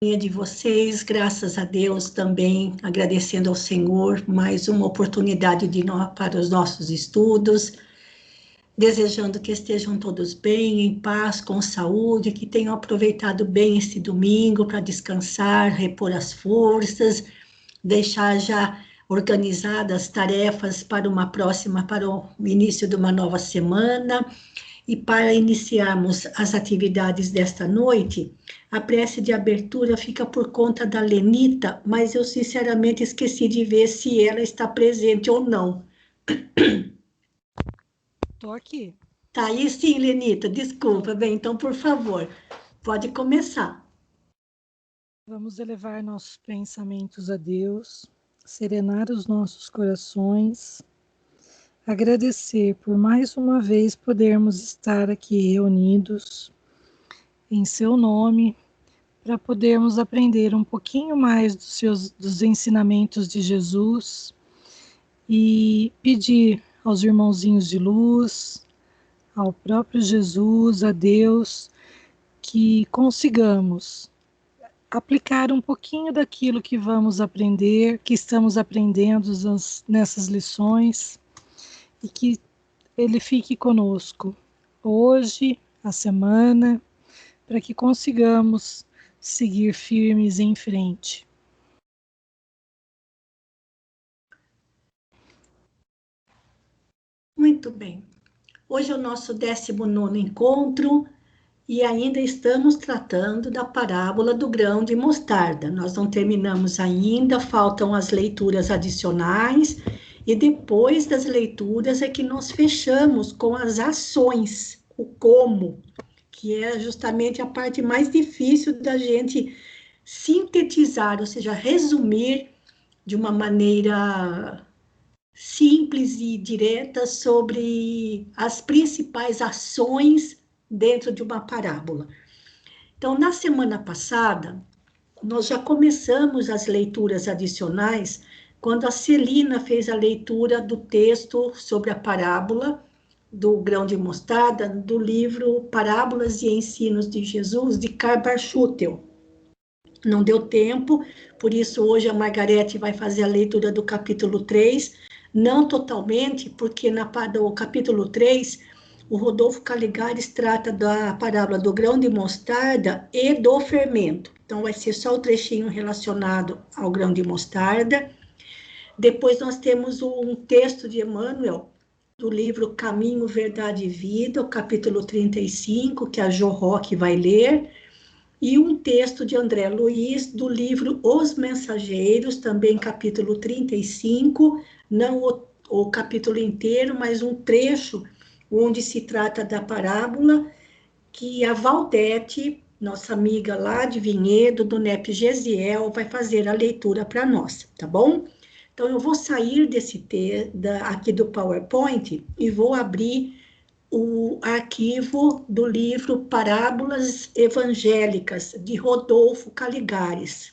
De vocês, graças a Deus também, agradecendo ao Senhor mais uma oportunidade para os nossos estudos, desejando que estejam todos bem, em paz, com saúde, que tenham aproveitado bem esse domingo para descansar, repor as forças, deixar já organizadas as tarefas para para o início de uma nova semana. E para iniciarmos as atividades desta noite, a prece de abertura fica por conta da Lenita, mas eu sinceramente esqueci de ver se ela está presente ou não. Estou aqui. Tá aí sim, Lenita, desculpa. Bem, então, por favor, pode começar. Vamos elevar nossos pensamentos a Deus, serenar os nossos corações, agradecer por mais uma vez podermos estar aqui reunidos em seu nome, para podermos aprender um pouquinho mais dos ensinamentos de Jesus e pedir aos irmãozinhos de luz, ao próprio Jesus, a Deus, que consigamos aplicar um pouquinho daquilo que vamos aprender, que estamos aprendendo nessas lições, e que Ele fique conosco hoje, a semana, para que consigamos seguir firmes em frente. Muito bem. Hoje é o nosso 19º encontro e ainda estamos tratando da parábola do grão de mostarda. Nós não terminamos ainda, faltam as leituras adicionais e depois das leituras é que nós fechamos com as ações, o como, que é justamente a parte mais difícil da gente sintetizar, ou seja, resumir de uma maneira simples e direta sobre as principais ações dentro de uma parábola. Então, na semana passada, nós já começamos as leituras adicionais quando a Celina fez a leitura do texto sobre a parábola do grão de mostarda, do livro Parábolas e Ensinos de Jesus, de Karl Barth. Não deu tempo, por isso hoje a Margarete vai fazer a leitura do capítulo 3, não totalmente, porque no capítulo 3, o Rodolfo Caligares trata da parábola do grão de mostarda e do fermento. Então, vai ser só o trechinho relacionado ao grão de mostarda. Depois, nós temos um texto de Emmanuel, do livro Caminho, Verdade e Vida, o capítulo 35, que a Jo Roque vai ler, e um texto de André Luiz, do livro Os Mensageiros, também capítulo 35, não o capítulo inteiro, mas um trecho onde se trata da parábola que a Valdete, nossa amiga lá de Vinhedo, do NEP Gesiel, vai fazer a leitura para nós, tá bom? Então, eu vou sair aqui do PowerPoint e vou abrir o arquivo do livro Parábolas Evangélicas, de Rodolfo Caligares.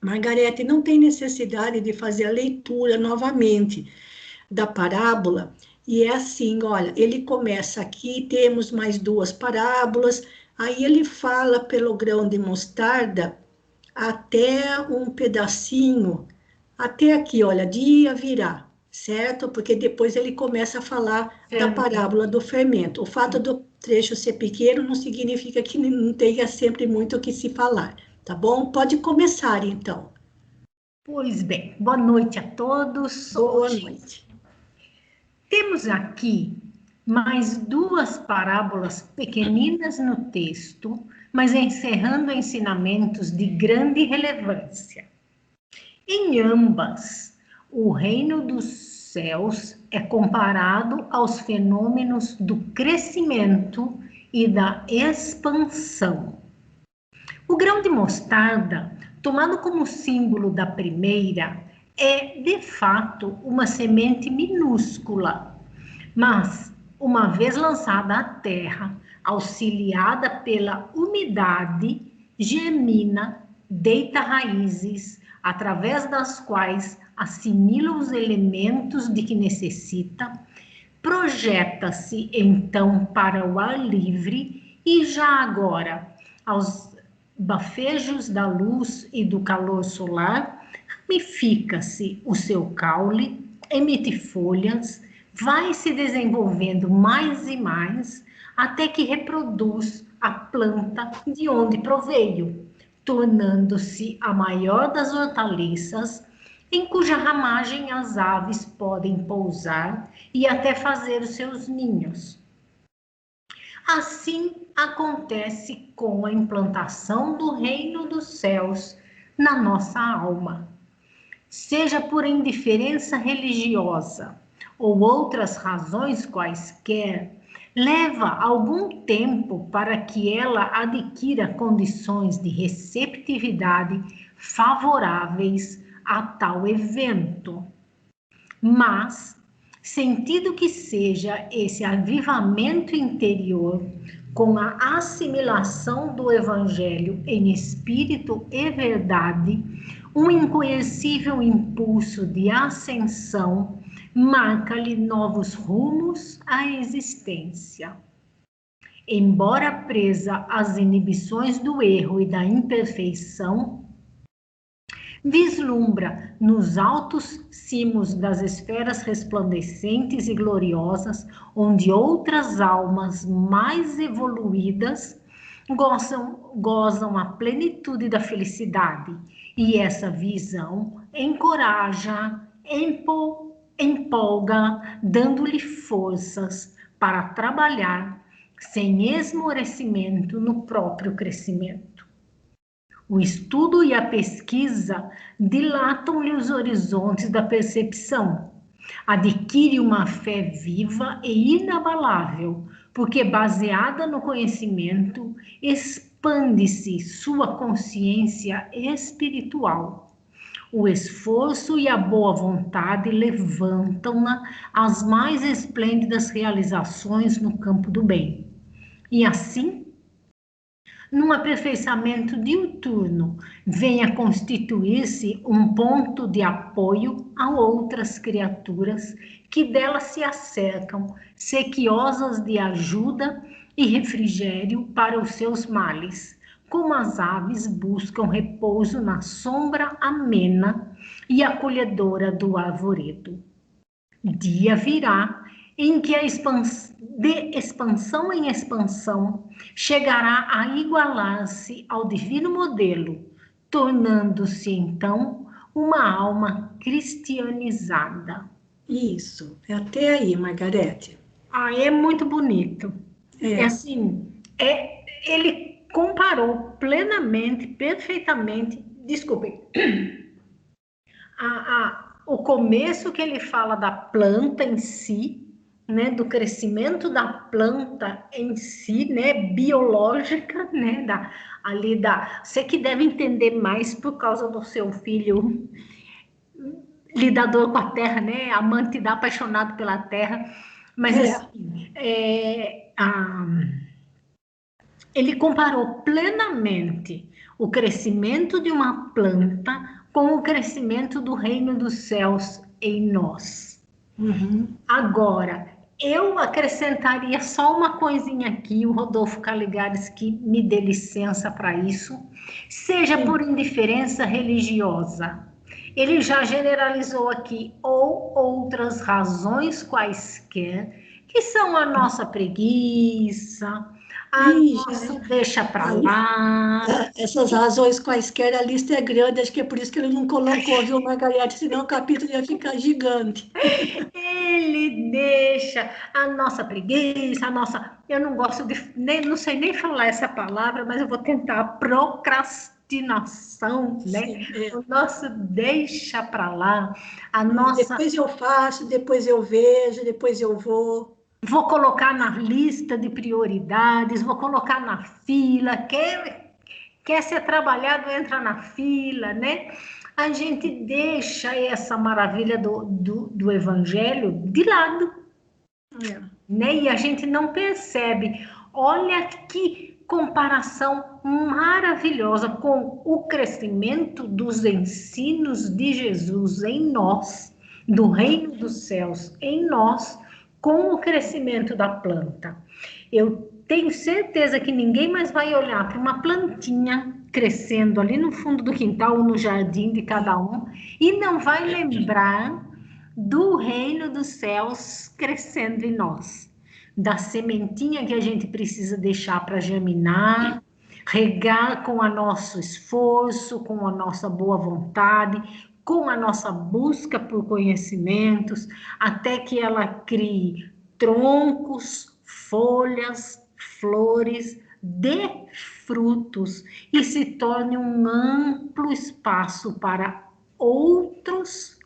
Margarete, não tem necessidade de fazer a leitura novamente da parábola, e é assim, olha, ele começa aqui, temos mais 2 parábolas, aí ele fala pelo grão de mostarda até um pedacinho, até aqui, olha, dia virá, certo? Porque depois ele começa a falar da parábola do fermento. O fato do trecho ser pequeno não significa que não tenha sempre muito o que se falar, tá bom? Pode começar, então. Pois bem, boa noite a todos. Boa noite. Temos aqui mais 2 parábolas pequeninas no texto, mas encerrando ensinamentos de grande relevância. Em ambas, o reino dos céus é comparado aos fenômenos do crescimento e da expansão. O grão de mostarda, tomado como símbolo da primeira, é, de fato, uma semente minúscula, mas, uma vez lançada à terra, auxiliada pela umidade, germina, deita raízes, através das quais assimila os elementos de que necessita, projeta-se, então, para o ar livre e já agora, bafejos da luz e do calor solar, ramifica-se o seu caule, emite folhas, vai se desenvolvendo mais e mais, até que reproduz a planta de onde proveio, tornando-se a maior das hortaliças, em cuja ramagem as aves podem pousar e até fazer os seus ninhos. Assim acontece com a implantação do reino dos céus na nossa alma. Seja por indiferença religiosa ou outras razões quaisquer, leva algum tempo para que ela adquira condições de receptividade favoráveis a tal evento. Mas, sentido que seja esse avivamento interior, com a assimilação do Evangelho em espírito e verdade, um inconhecível impulso de ascensão marca-lhe novos rumos à existência. Embora presa às inibições do erro e da imperfeição, vislumbra nos altos cimos das esferas resplandecentes e gloriosas, onde outras almas mais evoluídas gozam a plenitude da felicidade. E essa visão encoraja, empolga, dando-lhe forças para trabalhar sem esmorecimento no próprio crescimento. O estudo e a pesquisa dilatam-lhe os horizontes da percepção. Adquire uma fé viva e inabalável, porque baseada no conhecimento, expande-se sua consciência espiritual. O esforço e a boa vontade levantam-na às mais esplêndidas realizações no campo do bem. E assim, num aperfeiçoamento diuturno, vem a constituir-se um ponto de apoio a outras criaturas que dela se acercam, sequiosas de ajuda e refrigério para os seus males, como as aves buscam repouso na sombra amena e acolhedora do arvoredo. Dia virá em que de expansão em expansão chegará a igualar-se ao divino modelo, tornando-se então uma alma cristianizada. Isso, é até aí, Margarete. É muito bonito. É assim, ele comparou plenamente, perfeitamente, desculpem, o começo que ele fala da planta em si, né, do crescimento da planta em si, né, biológica, né, você que deve entender mais por causa do seu filho lidador com a terra, né, amante da apaixonado pela terra, mas assim, ele comparou plenamente o crescimento de uma planta com o crescimento do reino dos céus em nós. Uhum. Agora, eu acrescentaria só uma coisinha aqui, o Rodolfo Caligares que me dê licença para isso, seja por indiferença religiosa. Ele já generalizou aqui, ou outras razões quaisquer, que são a nossa preguiça, nossa deixa para lá. Essas razões quaisquer, a lista é grande, acho que é por isso que ele não colocou, viu, Margarete? Senão o capítulo ia ficar gigante. Ele deixa a nossa preguiça, eu não gosto não sei nem falar essa palavra, mas eu vou tentar, procrastinação, né? O nosso deixa para lá, a nossa... Depois eu faço, depois eu vejo, depois eu vou colocar na lista de prioridades, vou colocar na fila, quer ser trabalhado, entra na fila, né? A gente deixa essa maravilha do Evangelho de lado, né? E a gente não percebe. Olha que comparação maravilhosa com o crescimento dos ensinos de Jesus em nós, do reino dos céus em nós, com o crescimento da planta. Eu tenho certeza que ninguém mais vai olhar para uma plantinha crescendo ali no fundo do quintal ou no jardim de cada um e não vai lembrar do reino dos céus crescendo em nós, da sementinha que a gente precisa deixar para germinar, regar com o nosso esforço, com a nossa boa vontade, com a nossa busca por conhecimentos, até que ela crie troncos, folhas, flores, dê frutos e se torne um amplo espaço para outros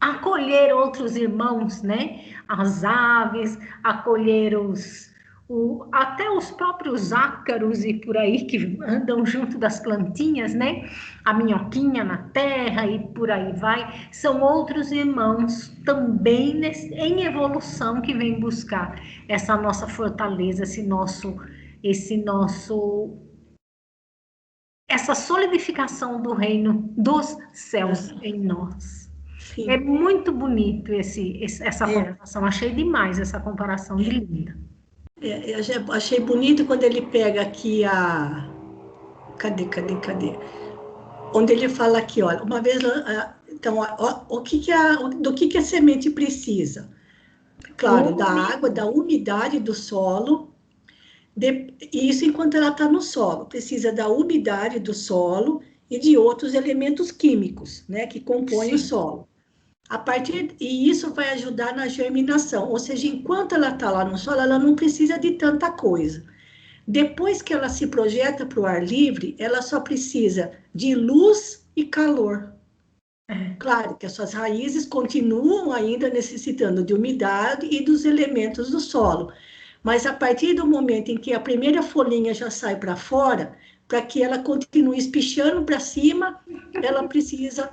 acolher outros irmãos, né? As aves, acolher até os próprios ácaros e por aí que andam junto das plantinhas, né? A minhoquinha na terra e por aí vai. São outros irmãos também em evolução que vêm buscar essa nossa fortaleza, essa solidificação do reino dos céus em nós. Sim. É muito bonito essa comparação. Achei demais essa comparação de linda. Eu achei bonito quando ele pega aqui Cadê? Onde ele fala aqui, olha, uma vez... Então, do que a semente precisa? Claro, da água, da umidade do solo. Isso enquanto ela está no solo. Precisa da umidade do solo e de outros elementos químicos, né, que compõem o solo. E isso vai ajudar na germinação, ou seja, enquanto ela está lá no solo, ela não precisa de tanta coisa. Depois que ela se projeta para o ar livre, ela só precisa de luz e calor. Claro que as suas raízes continuam ainda necessitando de umidade e dos elementos do solo, mas a partir do momento em que a primeira folhinha já sai para fora, para que ela continue espichando para cima, ela precisa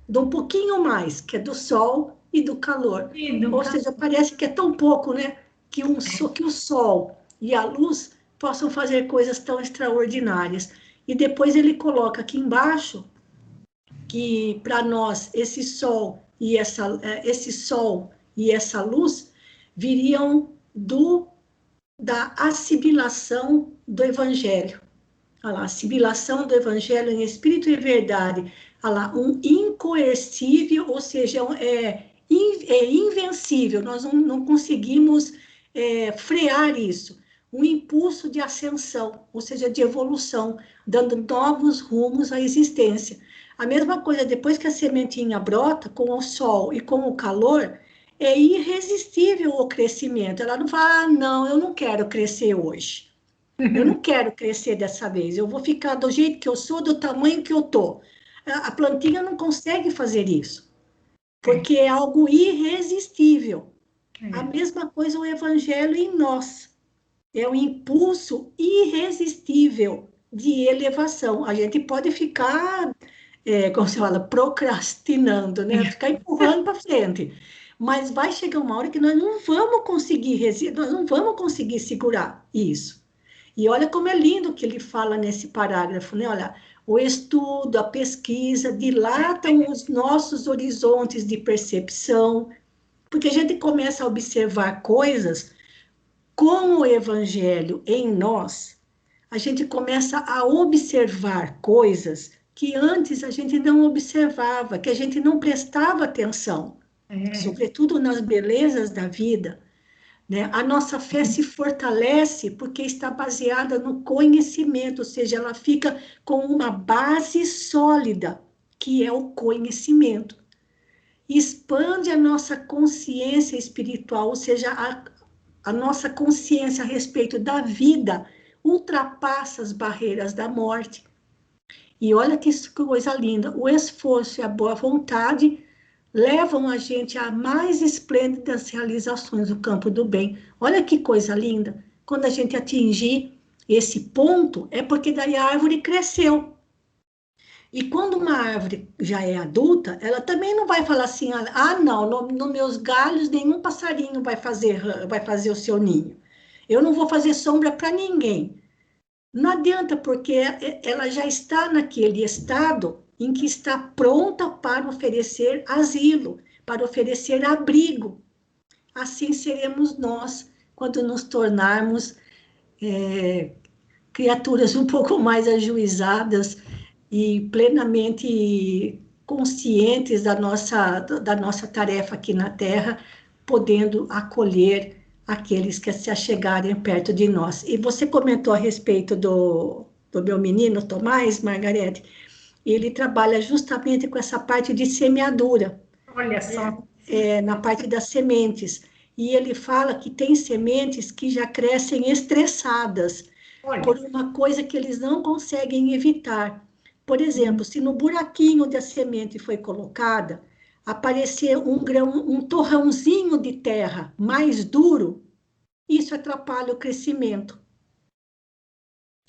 de um pouquinho mais, que é do sol e do calor. Ou seja, parece que é tão pouco, né? Que o sol e a luz possam fazer coisas tão extraordinárias. E depois ele coloca aqui embaixo que, para nós, esse sol e essa luz viriam da assimilação do Evangelho. Olha lá, assimilação do Evangelho em espírito e verdade. Olha lá, um incoercível, ou seja, é invencível. Nós não conseguimos frear isso. Um impulso de ascensão, ou seja, de evolução, dando novos rumos à existência. A mesma coisa, depois que a sementinha brota, com o sol e com o calor, é irresistível o crescimento. Ela não fala, não, eu não quero crescer hoje. Eu não quero crescer dessa vez. Eu vou ficar do jeito que eu sou, do tamanho que eu tô. A plantinha não consegue fazer isso, porque é algo irresistível. A mesma coisa o Evangelho em nós. É um impulso irresistível de elevação. A gente pode ficar, como se fala, procrastinando, né? Ficar empurrando para frente. Mas vai chegar uma hora que nós não vamos conseguir nós não vamos conseguir segurar isso. E olha como é lindo que ele fala nesse parágrafo, né? Olha, o estudo, a pesquisa dilatam os nossos horizontes de percepção, porque a gente começa a observar coisas com o Evangelho em nós, a gente começa a observar coisas que antes a gente não observava, que a gente não prestava atenção, sobretudo nas belezas da vida. Né? A nossa fé se fortalece porque está baseada no conhecimento, ou seja, ela fica com uma base sólida, que é o conhecimento. Expande a nossa consciência espiritual, ou seja, a nossa consciência a respeito da vida ultrapassa as barreiras da morte. E olha que coisa linda, o esforço e a boa vontade levam a gente a mais esplêndidas realizações do campo do bem. Olha que coisa linda. Quando a gente atingir esse ponto, é porque daí a árvore cresceu. E quando uma árvore já é adulta, ela também não vai falar assim, não, nos meus galhos nenhum passarinho vai fazer o seu ninho. Eu não vou fazer sombra para ninguém. Não adianta, porque ela já está naquele estado em que está pronta para oferecer asilo, para oferecer abrigo. Assim seremos nós, quando nos tornarmos criaturas um pouco mais ajuizadas e plenamente conscientes da nossa tarefa aqui na Terra, podendo acolher aqueles que se achegarem perto de nós. E você comentou a respeito do meu menino, Tomás, Margarete, ele trabalha justamente com essa parte de semeadura, Olha só. na parte das sementes. E ele fala que tem sementes que já crescem estressadas por Olha. uma coisa que eles não conseguem evitar. Por exemplo, se no buraquinho onde a semente foi colocada aparecer um grão, um torrãozinho de terra mais duro, isso atrapalha o crescimento.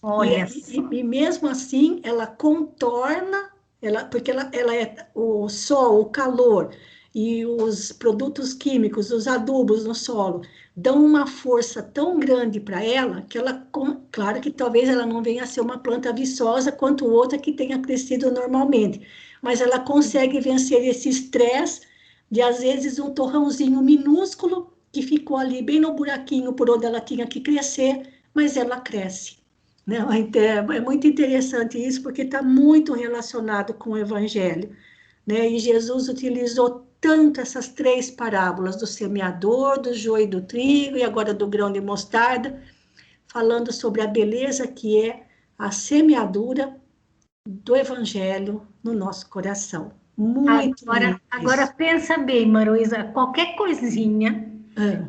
Olha só. E mesmo assim, ela contorna, porque ela é o sol, o calor e os produtos químicos, os adubos no solo, dão uma força tão grande para ela que ela, claro que talvez ela não venha a ser uma planta viçosa quanto outra que tenha crescido normalmente, mas ela consegue vencer esse estresse de, às vezes, um torrãozinho minúsculo que ficou ali bem no buraquinho por onde ela tinha que crescer, mas ela cresce. Não, é muito interessante isso, porque está muito relacionado com o Evangelho, né? E Jesus utilizou tanto essas três parábolas, do semeador, do joio e do trigo, e agora do grão de mostarda, falando sobre a beleza que é a semeadura do Evangelho no nosso coração. Muito lindo Agora isso. pensa bem, Maroísa, qualquer coisinha Ah,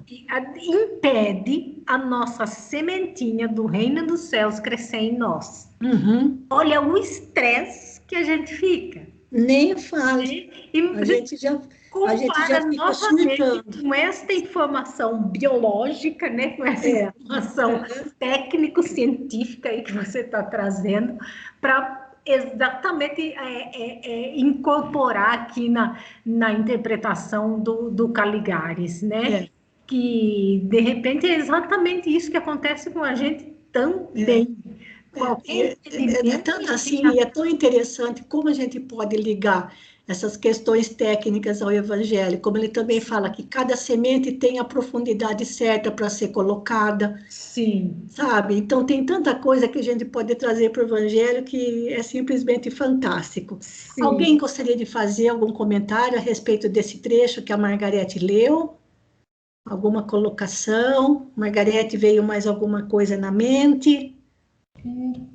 impede a nossa sementinha do reino dos céus crescer em nós. uhum. Olha o estresse que a gente fica. Nem fale. A E gente já, a gente já compara fica novamente surtando. com esta informação biológica, né, com essa É. informação técnico-científica aí que você está trazendo, para exatamente incorporar aqui na interpretação do Caligares, né? É. Que, de repente, é exatamente isso que acontece com a gente É. também. Qualquer É impedimento tanto que a gente assim, e é tão interessante como a gente pode ligar essas questões técnicas ao Evangelho, como ele também fala que cada semente tem a profundidade certa para ser colocada, sim, sabe? Então tem tanta coisa que a gente pode trazer para o Evangelho que é simplesmente fantástico. Alguém sim. gostaria de fazer algum comentário a respeito desse trecho que a Margarete leu? Alguma colocação? Margarete, veio mais alguma coisa na mente?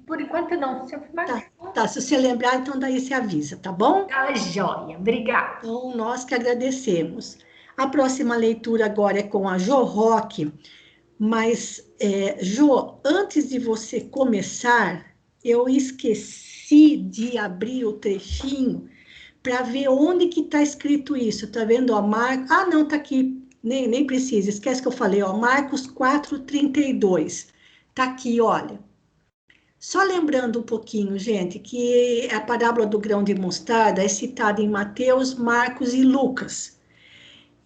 Por enquanto não. Tá, tá. Se você lembrar, então daí você avisa, tá bom? Tá joia. Obrigada. Então, nós que agradecemos. A próxima leitura agora é com a Jo Roque, mas, Jo, antes de você começar, eu esqueci de abrir o trechinho para ver onde que está escrito isso. Tá vendo, ó, Marcos? Ah, não, tá aqui. Nem precisa, esquece que eu falei, ó, Marcos 4:32. Tá aqui, olha. Só lembrando um pouquinho, gente, que a parábola do grão de mostarda é citada em Mateus, Marcos e Lucas.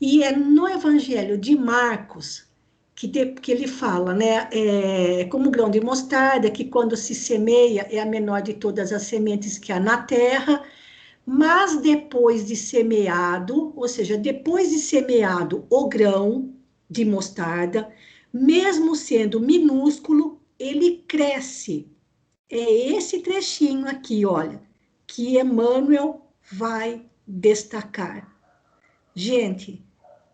E é no Evangelho de Marcos que ele fala, né? Como o grão de mostarda, que quando se semeia é a menor de todas as sementes que há na terra, mas depois de semeado, ou seja, depois de semeado o grão de mostarda, mesmo sendo minúsculo, ele cresce. É esse trechinho aqui, olha, que Emmanuel vai destacar. Gente,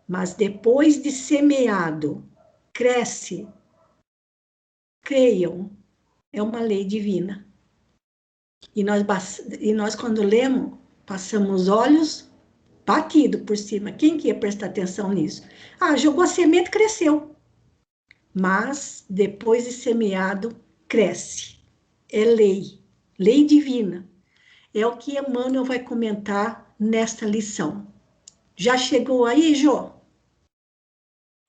mas depois de semeado, cresce, creiam, é uma lei divina. E nós quando lemos, passamos olhos batido por cima. Quem que ia prestar atenção nisso? Ah, jogou a semente, cresceu. Mas depois de semeado, cresce. É lei, lei divina. É o que Emmanuel vai comentar nesta lição. Já chegou aí, Jô?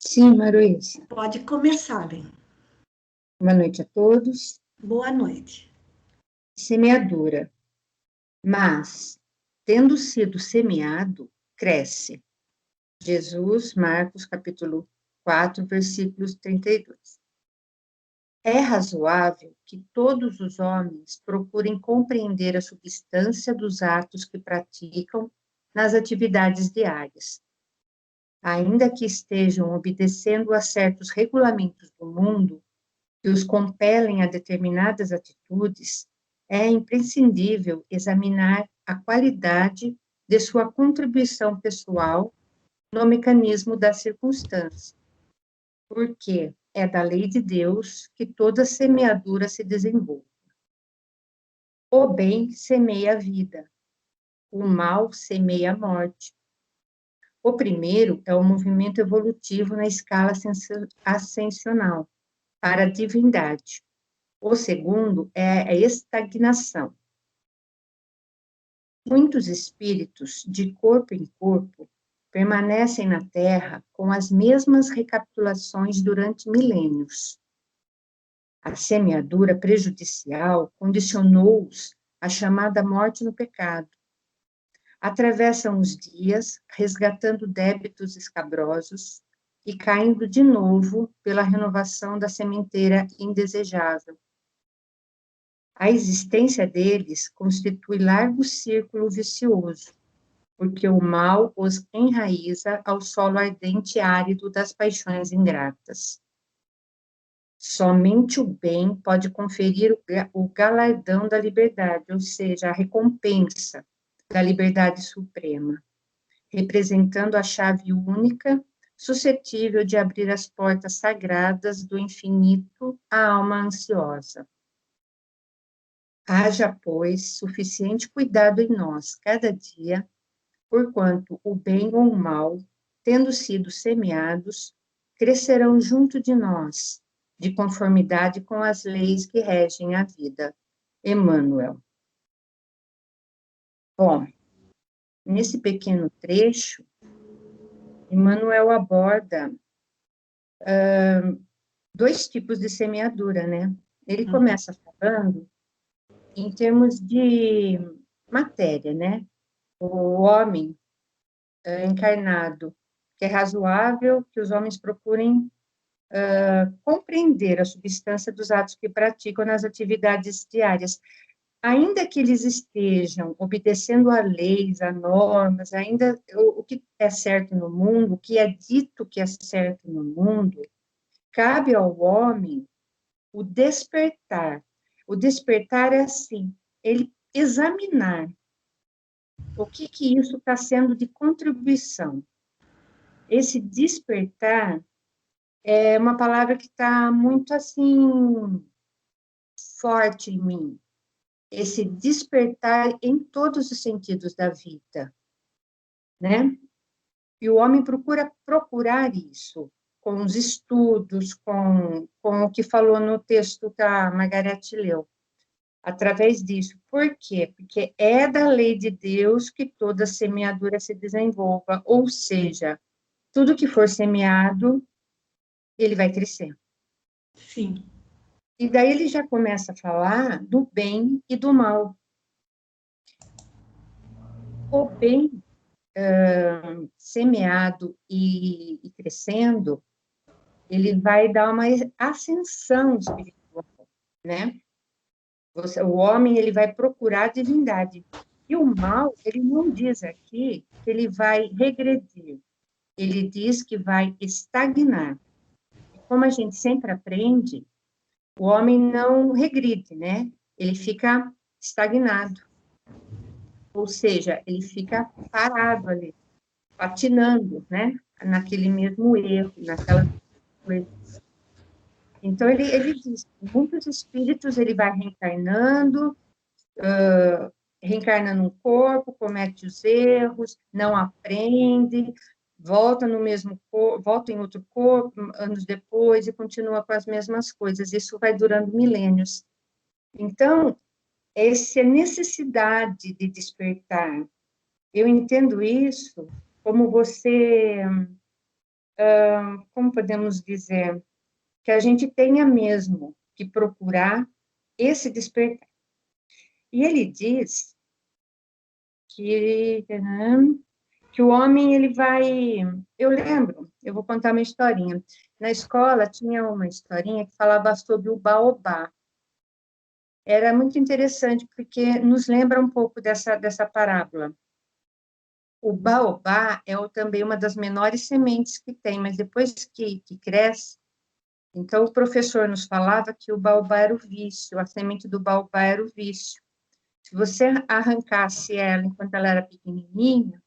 Sim, Maruísa. Pode começar, bem. Boa noite a todos. Boa noite. Semeadura. Mas, tendo sido semeado, cresce. Jesus, Marcos, capítulo 4, versículos 32. É razoável que todos os homens procurem compreender a substância dos atos que praticam nas atividades diárias, ainda que estejam obedecendo a certos regulamentos do mundo que os compelem a determinadas atitudes, é imprescindível examinar a qualidade de sua contribuição pessoal no mecanismo da circunstância, porque é da lei de Deus que toda semeadura se desenvolve. O bem semeia a vida, o mal semeia a morte. O primeiro é o movimento evolutivo na escala ascensional, para a divindade. O segundo é a estagnação. Muitos espíritos, de corpo em corpo, permanecem na Terra com as mesmas recapitulações durante milênios. A semeadura prejudicial condicionou-os à chamada morte no pecado. Atravessam os dias, resgatando débitos escabrosos e caindo de novo pela renovação da sementeira indesejável. A existência deles constitui largo círculo vicioso, porque o mal os enraiza ao solo ardente e árido das paixões ingratas. Somente o bem pode conferir o galardão da liberdade, ou seja, a recompensa da liberdade suprema, representando a chave única, suscetível de abrir as portas sagradas do infinito à alma ansiosa. Haja, pois, suficiente cuidado em nós, cada dia, porquanto o bem ou o mal, tendo sido semeados, crescerão junto de nós, de conformidade com as leis que regem a vida. Emmanuel. Bom, nesse pequeno trecho, Emmanuel aborda dois tipos de semeadura, né? Ele começa falando em termos de matéria, né? O homem encarnado, que é razoável que os homens procurem compreender a substância dos atos que praticam nas atividades diárias. Ainda que eles estejam obedecendo a leis, a normas, ainda o que é certo no mundo, o que é dito que é certo no mundo, cabe ao homem o despertar. O despertar é assim, ele examinar o que isso está sendo de contribuição. Esse despertar é uma palavra que está muito, assim, forte em mim. Esse despertar em todos os sentidos da vida, né? E o homem procura procurar isso, com os estudos, com o que falou no texto que a Margarete leu, através disso. Por quê? Porque é da lei de Deus que toda semeadura se desenvolva, ou seja, tudo que for semeado, ele vai crescer. Sim. E daí ele já começa a falar do bem e do mal. O bem semeado e crescendo, ele vai dar uma ascensão espiritual, né? O homem, ele vai procurar a divindade. E o mal, ele não diz aqui que ele vai regredir, ele diz que vai estagnar. E como a gente sempre aprende, o homem não regride, né? Ele fica estagnado. Ou seja, ele fica parado ali, patinando, né? Naquele mesmo erro, naquela coisa. Então, ele diz que muitos espíritos, ele vai reencarnando, reencarna num corpo, comete os erros, não aprende, volta no mesmo corpo, volta em outro corpo, anos depois, e continua com as mesmas coisas. Isso vai durando milênios. Então, essa necessidade de despertar, eu entendo isso como você, como podemos dizer, que a gente tenha mesmo que procurar esse despertar. E ele diz que o homem, ele vai... Eu lembro, eu vou contar uma historinha. Na escola tinha uma historinha que falava sobre o baobá. Era muito interessante, porque nos lembra um pouco dessa parábola. O baobá é também uma das menores sementes que tem, mas depois que cresce, Então, o professor nos falava que o baobá era o vício, a semente do baobá era o vício. Se você arrancasse ela enquanto ela era pequenininha,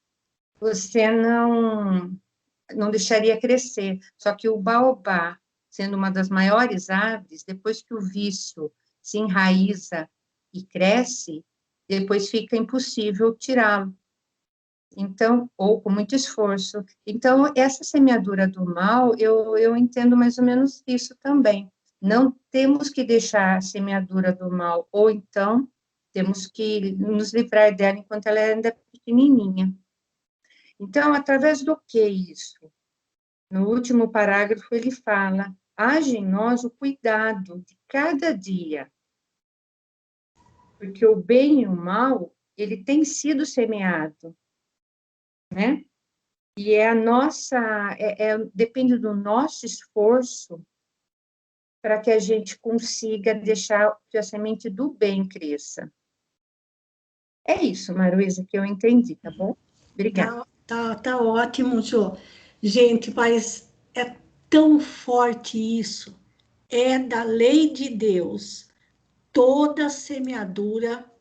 você não deixaria crescer. Só que o baobá, sendo uma das maiores árvores, depois que o vício se enraiza e cresce, depois fica impossível tirá-lo. Então, ou com muito esforço. Então, essa semeadura do mal, eu entendo mais ou menos isso também. Não temos que deixar a semeadura do mal, ou então temos que nos livrar dela enquanto ela ainda é pequenininha. Então, através do que isso? No último parágrafo, ele fala: haja em nós o cuidado de cada dia, porque o bem e o mal, ele tem sido semeado, né? E é a nossa, depende do nosso esforço para que a gente consiga deixar que a semente do bem cresça. É isso, Maruísa, que eu entendi, tá bom? Obrigada. Tá ótimo, Jô. Gente, mas é tão forte isso. É da lei de Deus. Toda semeadura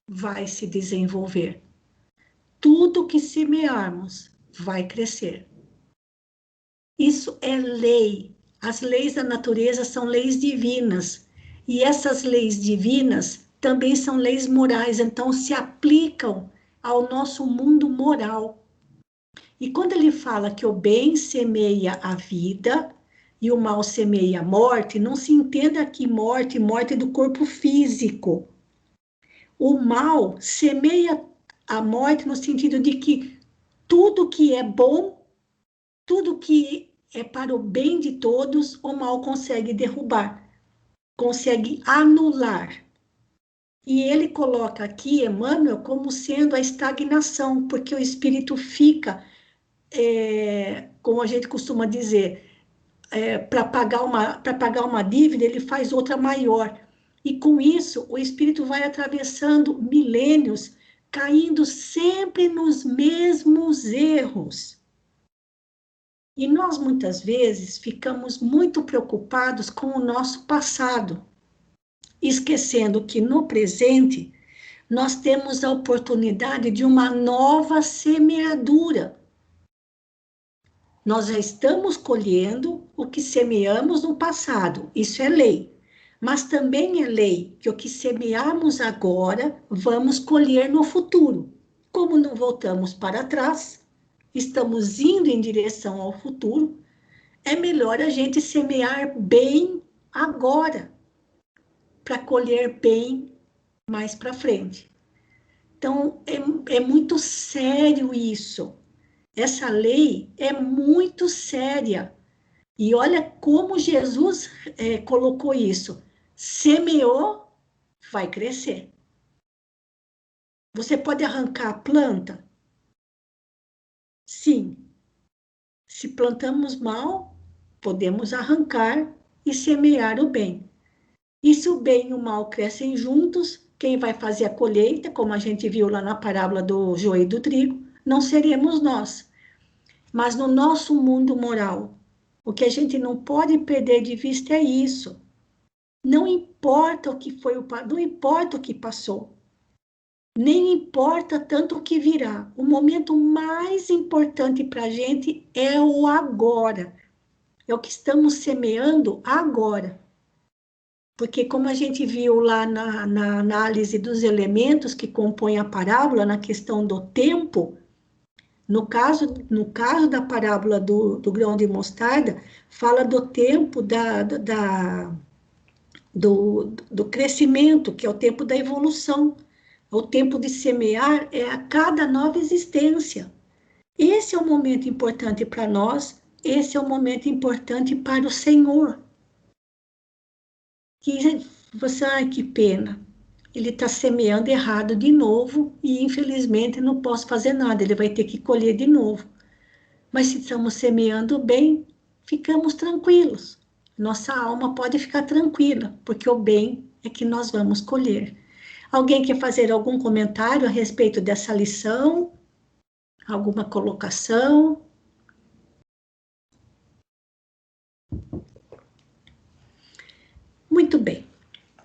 vai se desenvolver. Tudo que semearmos vai crescer. Isso é lei. As leis da natureza são leis divinas. E essas leis divinas também são leis morais, então se aplicam ao nosso mundo moral. E quando ele fala que o bem semeia a vida e o mal semeia a morte, não se entenda que morte do corpo físico. O mal semeia a morte no sentido de que tudo que é bom, tudo que é para o bem de todos, o mal consegue derrubar, consegue anular. E ele coloca aqui, Emmanuel, como sendo a estagnação, porque o espírito fica, como a gente costuma dizer, para pagar uma dívida, ele faz outra maior. E com isso, o espírito vai atravessando milênios, caindo sempre nos mesmos erros. E nós, muitas vezes, ficamos muito preocupados com o nosso passado, esquecendo que no presente nós temos a oportunidade de uma nova semeadura. Nós já estamos colhendo o que semeamos no passado, isso é lei. Mas também é lei que o que semearmos agora, vamos colher no futuro. Como não voltamos para trás, estamos indo em direção ao futuro, é melhor a gente semear bem agora, para colher bem mais para frente. Então, é muito sério isso. Essa lei é muito séria. E olha como Jesus colocou isso. Semeou, vai crescer. Você pode arrancar a planta? Sim. Se plantamos mal, podemos arrancar e semear o bem. E se o bem e o mal crescem juntos, quem vai fazer a colheita, como a gente viu lá na parábola do joio e do trigo, não seremos nós. Mas no nosso mundo moral, o que a gente não pode perder de vista é isso. Não importa o que foi, não importa o que passou. Nem importa tanto o que virá. O momento mais importante para a gente é o agora. É o que estamos semeando agora. Porque como a gente viu lá na análise dos elementos que compõem a parábola, na questão do tempo, no caso da parábola do grão de mostarda, fala do tempo do crescimento, que é o tempo da evolução. O tempo de semear é a cada nova existência. Esse é o momento importante para nós, esse é o momento importante para o Senhor. Que você, ai, que pena. Ele está semeando errado de novo e, infelizmente, não posso fazer nada. Ele vai ter que colher de novo. Mas se estamos semeando bem, ficamos tranquilos. Nossa alma pode ficar tranquila, porque o bem é que nós vamos colher. Alguém quer fazer algum comentário a respeito dessa lição? Alguma colocação? Muito bem.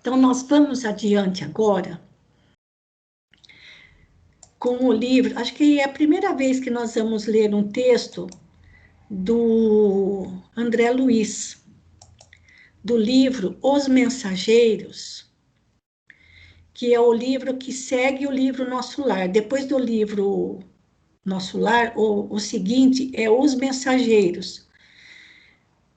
Então, nós vamos adiante agora com o livro. Acho que é a primeira vez que nós vamos ler um texto do André Luiz, do livro Os Mensageiros, que é o livro que segue o livro Nosso Lar. Depois do livro Nosso Lar, o seguinte é Os Mensageiros,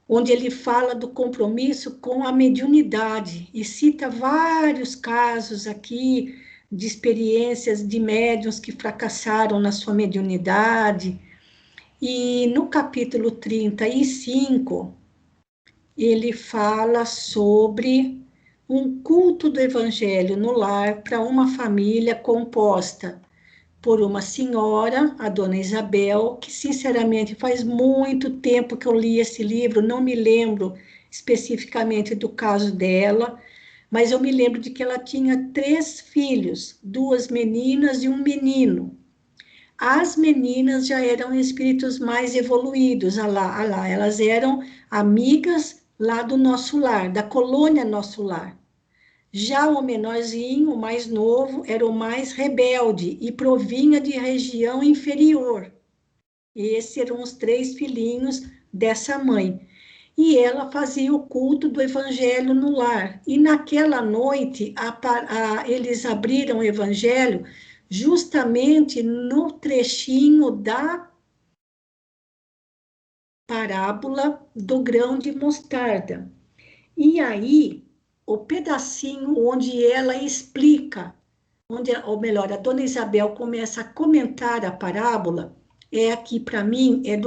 onde ele fala do compromisso com a mediunidade e cita vários casos aqui de experiências de médiuns que fracassaram na sua mediunidade. E no capítulo 35, ele fala sobre um culto do evangelho no lar para uma família composta por uma senhora, a dona Isabel, que sinceramente faz muito tempo que eu li esse livro, não me lembro especificamente do caso dela, mas eu me lembro de que ela tinha 3 filhos, 2 meninas e um menino. As meninas já eram espíritos mais evoluídos, elas eram amigas lá do Nosso Lar, da colônia Nosso Lar. Já o menorzinho, o mais novo, era o mais rebelde e provinha de região inferior. E esses eram os 3 filhinhos dessa mãe. E ela fazia o culto do evangelho no lar. E naquela noite, eles abriram o evangelho justamente no trechinho da parábola do grão de mostarda. E aí, o pedacinho onde ela explica, ou melhor, a dona Isabel começa a comentar a parábola, é aqui para mim, é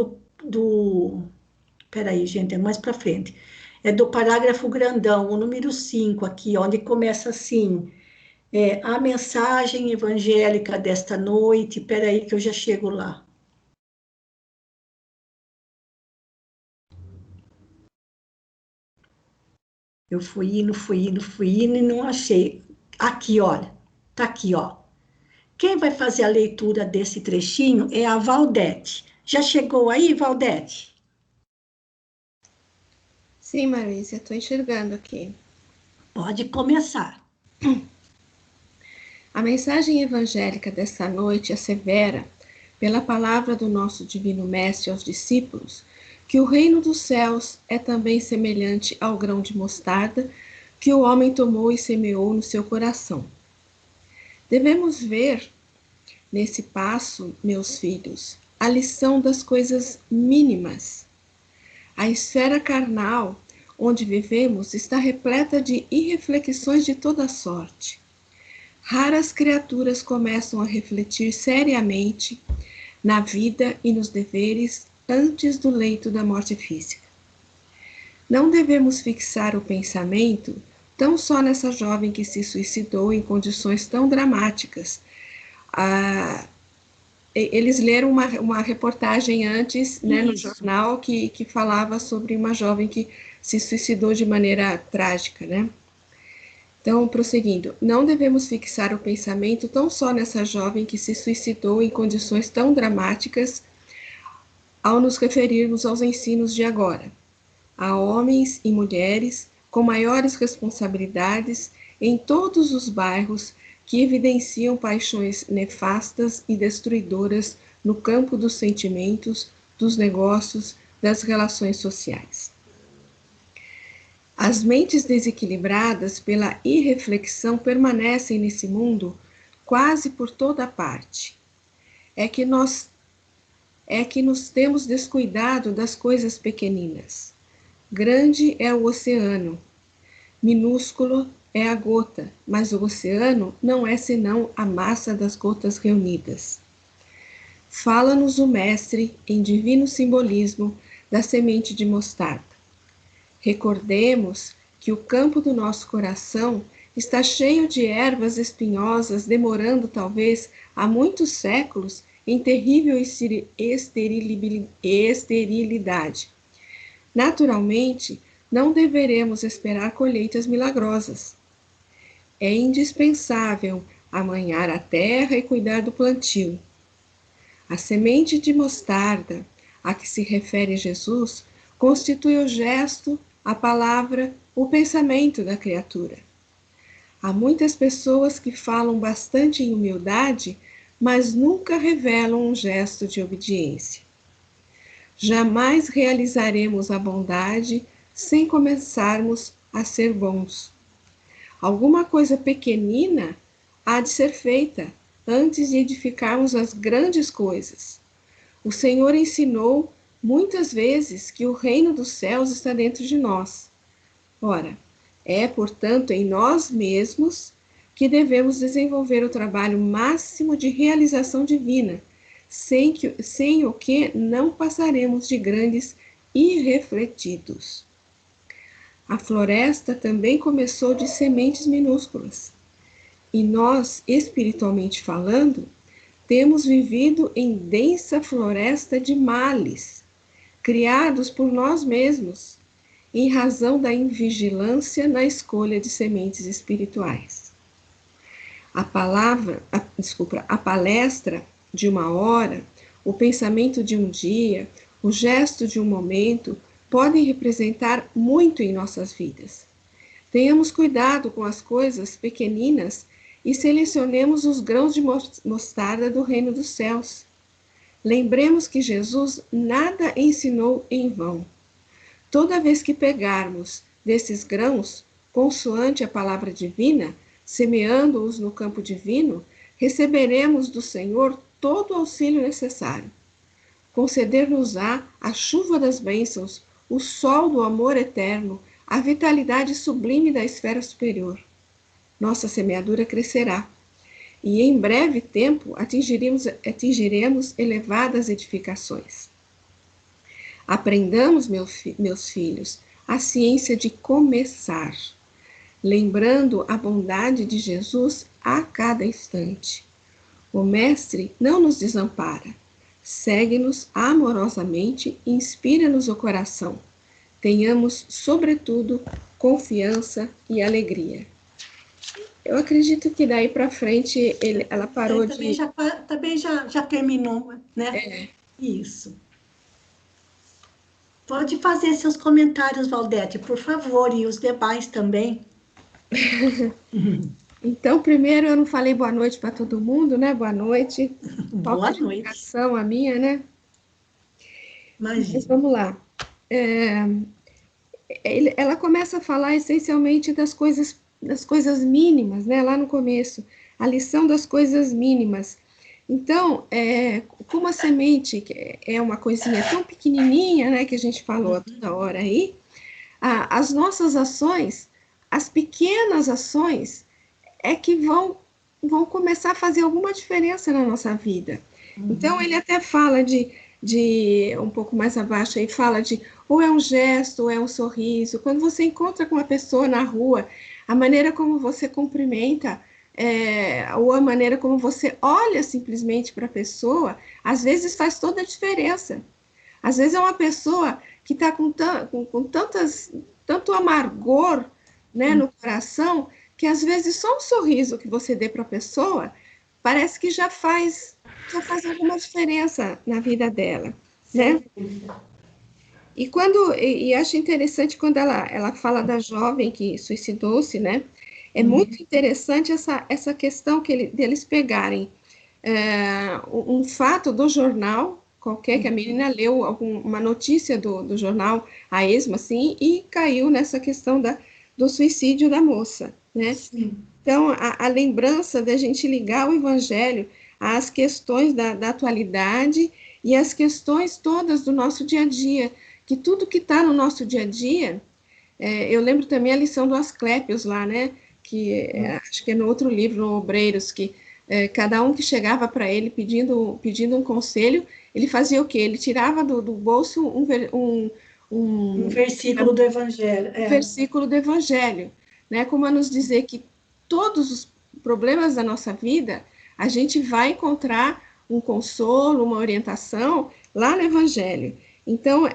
peraí, gente, é mais para frente, é do parágrafo grandão, o número 5 aqui, onde começa assim, a mensagem evangélica desta noite, peraí que eu já chego lá. Eu fui indo e não achei. Aqui, olha, tá aqui, ó. Quem vai fazer a leitura desse trechinho é a Valdete. Já chegou aí, Valdete? Sim, Marisa, estou enxergando aqui. Pode começar. A mensagem evangélica desta noite assevera, pela palavra do nosso Divino Mestre aos discípulos, que o reino dos céus é também semelhante ao grão de mostarda que o homem tomou e semeou no seu coração. Devemos ver, nesse passo, meus filhos, a lição das coisas mínimas. A esfera carnal onde vivemos está repleta de irreflexões de toda sorte. Raras criaturas começam a refletir seriamente na vida e nos deveres antes do leito da morte física. Não devemos fixar o pensamento tão só nessa jovem que se suicidou em condições tão dramáticas. Eles leram uma reportagem antes, né, no jornal que falava sobre uma jovem que se suicidou de maneira trágica, né? Então, prosseguindo, não devemos fixar o pensamento tão só nessa jovem que se suicidou em condições tão dramáticas ao nos referirmos aos ensinos de agora. Há homens e mulheres com maiores responsabilidades em todos os bairros que evidenciam paixões nefastas e destruidoras no campo dos sentimentos, dos negócios, das relações sociais. As mentes desequilibradas pela irreflexão permanecem nesse mundo quase por toda parte. É que nos temos descuidado das coisas pequeninas. Grande é o oceano, minúsculo é a gota, mas o oceano não é senão a massa das gotas reunidas. Fala-nos o Mestre, em divino simbolismo, da semente de mostarda. Recordemos que o campo do nosso coração está cheio de ervas espinhosas, demorando talvez há muitos séculos em terrível esterilidade. Naturalmente, não deveremos esperar colheitas milagrosas. É indispensável amanhar a terra e cuidar do plantio. A semente de mostarda, a que se refere Jesus, constitui o gesto, a palavra o pensamento da criatura. Há muitas pessoas que falam bastante em humildade, mas nunca revelam um gesto de obediência. Jamais realizaremos a bondade sem começarmos a ser bons. Alguma coisa pequenina há de ser feita antes de edificarmos as grandes coisas. O Senhor ensinou muitas vezes que o reino dos céus está dentro de nós. Ora, é, portanto, em nós mesmos que devemos desenvolver o trabalho máximo de realização divina, sem o que não passaremos de grandes irrefletidos. A floresta também começou de sementes minúsculas. E nós, espiritualmente falando, temos vivido em densa floresta de males, criados por nós mesmos, em razão da invigilância na escolha de sementes espirituais. A palestra de uma hora, o pensamento de um dia, o gesto de um momento, podem representar muito em nossas vidas. Tenhamos cuidado com as coisas pequeninas e selecionemos os grãos de mostarda do reino dos céus. Lembremos que Jesus nada ensinou em vão. Toda vez que pegarmos desses grãos, consoante a palavra divina, semeando-os no campo divino, receberemos do Senhor todo o auxílio necessário. Conceder-nos-á a chuva das bênçãos, o sol do amor eterno, a vitalidade sublime da esfera superior. Nossa semeadura crescerá, e em breve tempo atingiremos elevadas edificações. Aprendamos, meus filhos, a ciência de começar, lembrando a bondade de Jesus a cada instante. O Mestre não nos desampara, segue-nos amorosamente e inspira-nos o coração. Tenhamos, sobretudo, confiança e alegria. Eu acredito que daí para frente ela parou também de... Também já terminou, né? É. Isso. Pode fazer seus comentários, Valdete, por favor, e os demais também. Então, primeiro, eu não falei boa noite para todo mundo, né? Boa noite. Boa noite. A minha, né? Mas vamos lá. Ela começa a falar essencialmente das coisas mínimas, né? Lá no começo, a lição das coisas mínimas. Então, como a semente é uma coisinha tão pequenininha, né? Que a gente falou toda hora aí, as nossas ações, as pequenas ações, é que vão começar a fazer alguma diferença na nossa vida. Então, ele até fala de um pouco mais abaixo, aí fala de ou é um gesto, ou é um sorriso. Quando você encontra com uma pessoa na rua, a maneira como você cumprimenta, ou a maneira como você olha simplesmente para a pessoa, às vezes faz toda a diferença. Às vezes é uma pessoa que está com tanto amargor, né, no coração, que às vezes só um sorriso que você dê para a pessoa parece que já faz alguma diferença na vida dela, né? E acho interessante quando ela fala da jovem que suicidou-se, né? É muito interessante essa questão deles pegarem um fato do jornal qualquer, que a menina leu uma notícia do jornal, a esmo, assim, e caiu nessa questão do suicídio da moça, né? Sim. Então, a lembrança da gente ligar o evangelho às questões da atualidade e às questões todas do nosso dia a dia, que tudo que está no nosso dia a dia, eu lembro também a lição do Asclépios lá, né? Que acho que é no outro livro, no Obreiros, que cada um que chegava para ele pedindo um conselho, ele fazia o quê? Ele tirava do bolso um versículo do Evangelho. Um versículo do Evangelho, né? Como a nos dizer que todos os problemas da nossa vida, a gente vai encontrar um consolo, uma orientação lá no Evangelho. Então,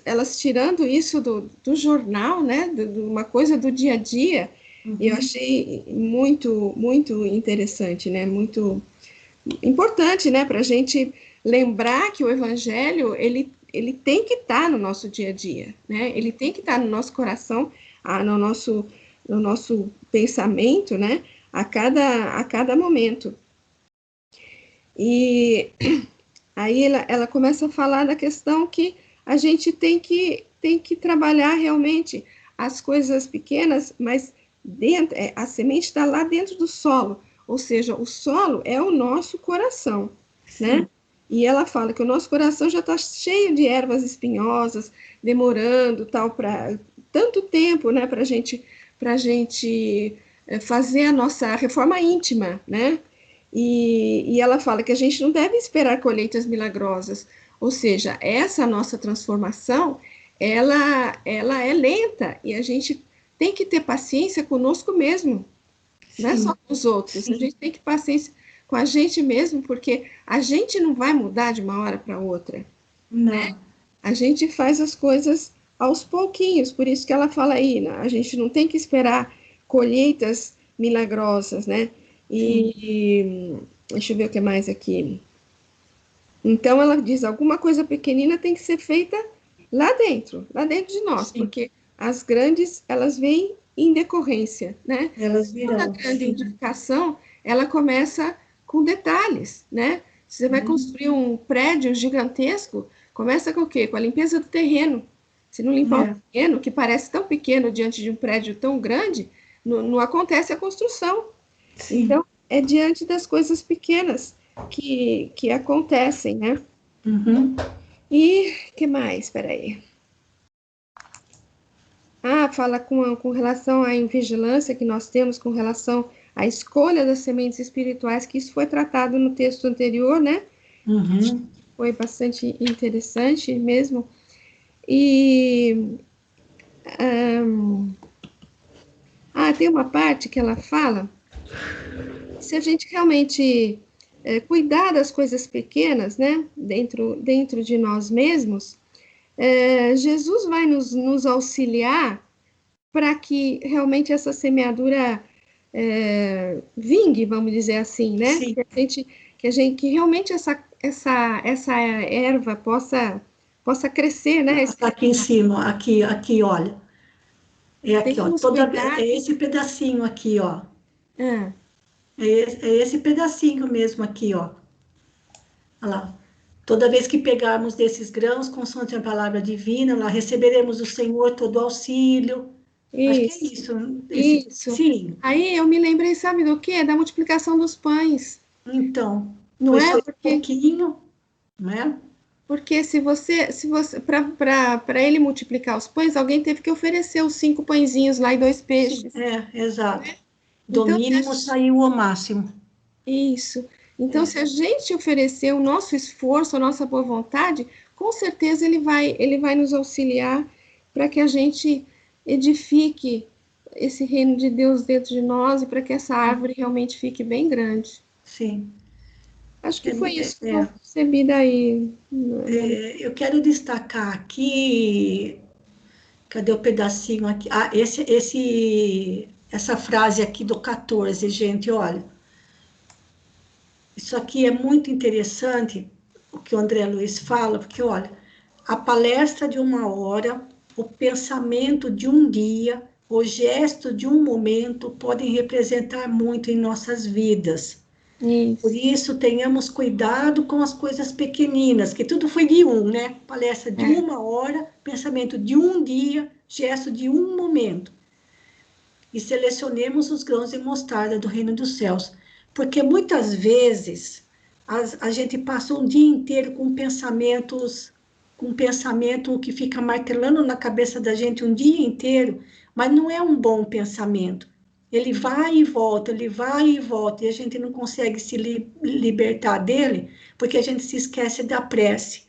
elas tirando isso do jornal, né? De uma coisa do dia a dia, eu achei muito, muito interessante, né? Muito importante, né? Para a gente lembrar que o Evangelho, ele tem que estar no nosso dia a dia, né? Ele tem que estar no nosso coração, no nosso pensamento, né? A cada momento. E aí ela começa a falar da questão que a gente tem que trabalhar realmente as coisas pequenas, mas dentro, a semente está lá dentro do solo, ou seja, o solo é o nosso coração, né? E ela fala que o nosso coração já está cheio de ervas espinhosas, demorando tal para tanto tempo, né, para gente fazer a nossa reforma íntima, né? E ela fala que a gente não deve esperar colheitas milagrosas, ou seja, essa nossa transformação, ela é lenta e a gente tem que ter paciência conosco mesmo, não é só com os outros. Sim. A gente tem que ter paciência com a gente mesmo, porque a gente não vai mudar de uma hora para outra. Não. Né? A gente faz as coisas aos pouquinhos, por isso que ela fala aí, né? A gente não tem que esperar colheitas milagrosas, né? E deixa eu ver o que mais aqui. Então ela diz, alguma coisa pequenina tem que ser feita lá dentro de nós, sim. Porque as grandes, elas vêm em decorrência, né? Elas virão. Toda grande edificação, ela começa com detalhes, né? Você vai construir um prédio gigantesco, começa com o quê? Com a limpeza do terreno. Se não limpar o terreno, que parece tão pequeno diante de um prédio tão grande, não acontece a construção. Sim. Então, é diante das coisas pequenas que acontecem, né? Uhum. E o que mais? Espera aí. Fala com relação à vigilância que nós temos com relação à escolha das sementes espirituais, que isso foi tratado no texto anterior, né? Uhum. Foi bastante interessante mesmo. E tem uma parte que ela fala, se a gente realmente cuidar das coisas pequenas, né, dentro de nós mesmos, Jesus vai nos auxiliar para que realmente essa semeadura vingue, vamos dizer assim, né? Sim. Que realmente essa erva possa crescer, né? Aqui em cima, aqui, olha. É aqui, ó. É esse pedacinho aqui, ó. É esse pedacinho mesmo aqui, ó. Olha lá. Toda vez que pegarmos desses grãos, consoante a palavra divina, lá receberemos do Senhor todo auxílio. Acho que é isso. Isso. Sim. Aí eu me lembrei, sabe do quê? Da multiplicação dos pães. Então, não foi é? só Porque... um pouquinho, né? Porque se você para ele multiplicar os pães, alguém teve que oferecer os 5 pãezinhos lá e 2 peixes. Exato. Do Então, mínimo saiu o máximo. Isso. Então, se a gente oferecer o nosso esforço, a nossa boa vontade, com certeza ele vai nos auxiliar para que a gente edifique esse reino de Deus dentro de nós e para que essa árvore realmente fique bem grande. Sim. Acho que foi isso que eu percebi daí. Eu quero destacar aqui, cadê o pedacinho aqui? Essa frase aqui do 14, gente, olha. Isso aqui é muito interessante, o que o André Luiz fala, porque, olha, a palestra de 1 hora, o pensamento de um dia, o gesto de um momento podem representar muito em nossas vidas. Isso. Por isso, tenhamos cuidado com as coisas pequeninas, que tudo foi de né? Palestra de 1 hora, pensamento de um dia, gesto de um momento. E selecionemos os grãos de mostarda do reino dos céus. Porque muitas vezes a gente passa um dia inteiro com um pensamento que fica martelando na cabeça da gente um dia inteiro, mas não é um bom pensamento. Ele vai e volta, e a gente não consegue se libertar dele, porque a gente se esquece da prece.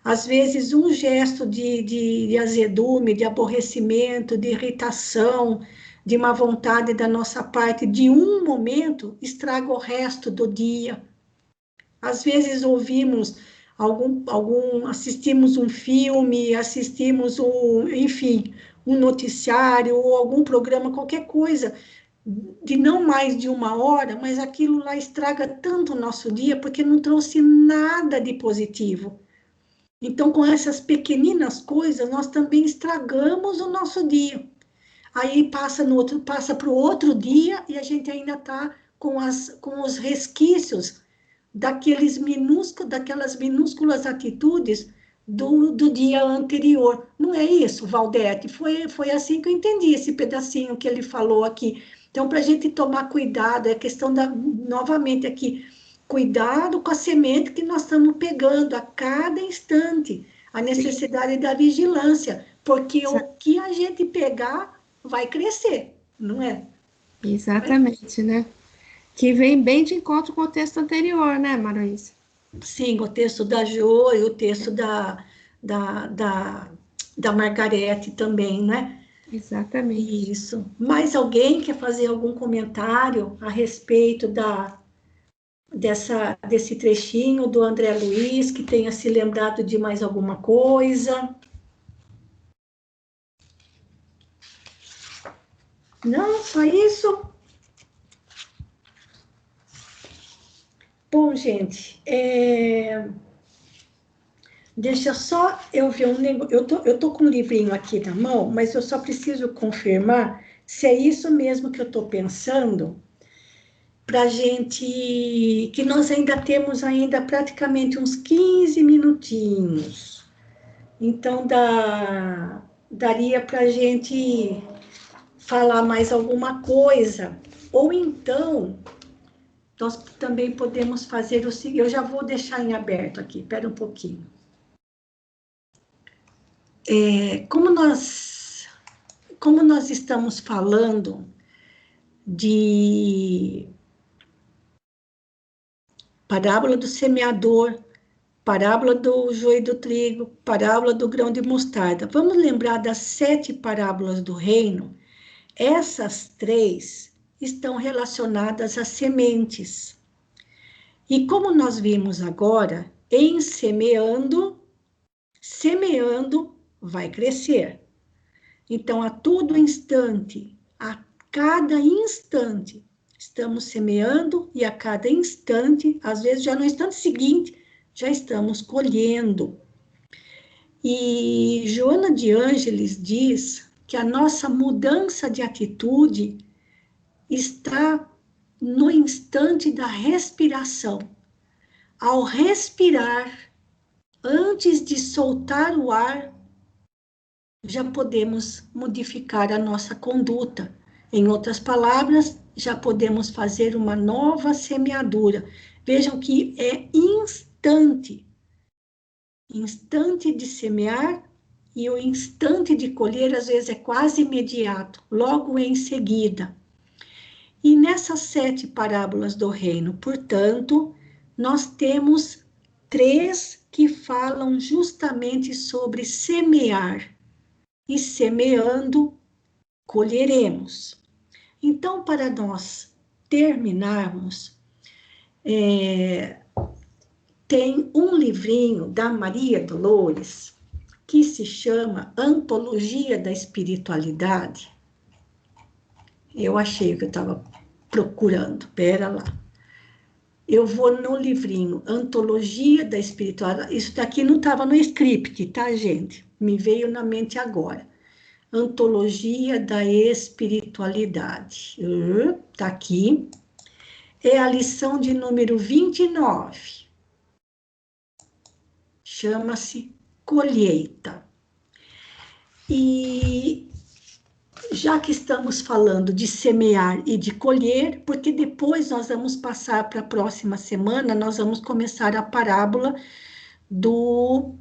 Às vezes, um gesto de azedume, de aborrecimento, de irritação, de má vontade da nossa parte, de um momento, estraga o resto do dia. Às vezes, ouvimos assistimos um filme, enfim, um noticiário ou algum programa, qualquer coisa, de não mais de 1 hora, mas aquilo lá estraga tanto o nosso dia, porque não trouxe nada de positivo. Então, com essas pequeninas coisas, nós também estragamos o nosso dia. aí passa para o outro dia e a gente ainda está com os resquícios daquelas minúsculas atitudes do dia anterior. Não é isso, Valdete? Foi assim que eu entendi esse pedacinho que ele falou aqui. Então, para a gente tomar cuidado, é questão novamente aqui, cuidado com a semente que nós estamos pegando a cada instante, a necessidade da vigilância, porque o que a gente pegar vai crescer, não é? Exatamente, né? Que vem bem de encontro com o texto anterior, né, Maruísa? Sim, o texto da Jo e o texto da, da, da Margarete também, né? Exatamente. Isso. Mais alguém quer fazer algum comentário a respeito desse trechinho do André Luiz, que tenha se lembrado de mais alguma coisa? Não, só isso? Bom, gente, deixa só eu ver um negócio. Eu tô com um livrinho aqui na mão, mas eu só preciso confirmar se é isso mesmo que eu estou pensando, para gente, que nós ainda temos ainda praticamente uns 15 minutinhos. Então, daria para a gente falar mais alguma coisa. Ou então, nós também podemos fazer o seguinte, eu já vou deixar em aberto aqui, espera um pouquinho. Como nós estamos falando de parábola do semeador, parábola do joio e do trigo, parábola do grão de mostarda, vamos lembrar das 7 parábolas do reino? Essas 3 estão relacionadas às sementes. E como nós vimos agora, em semeando vai crescer. Então, a todo instante, a cada instante, estamos semeando e a cada instante, às vezes já no instante seguinte, já estamos colhendo. E Joana de Ângeles diz que a nossa mudança de atitude está no instante da respiração. Ao respirar, antes de soltar o ar, já podemos modificar a nossa conduta. Em outras palavras, já podemos fazer uma nova semeadura. Vejam que é instante de semear, e o instante de colher, às vezes, é quase imediato, logo em seguida. E nessas 7 parábolas do reino, portanto, nós temos 3 que falam justamente sobre semear. E semeando, colheremos. Então, para nós terminarmos, tem um livrinho da Maria Dolores, que se chama Antologia da Espiritualidade. Eu achei que eu estava procurando, pera lá. Eu vou no livrinho Antologia da Espiritualidade. Isso daqui não estava no script, tá, gente? Me veio na mente agora. Antologia da Espiritualidade. Tá aqui. É a lição de número 29. Chama-se Colheita. E já que estamos falando de semear e de colher, porque depois nós vamos passar para a próxima semana, nós vamos começar a parábola do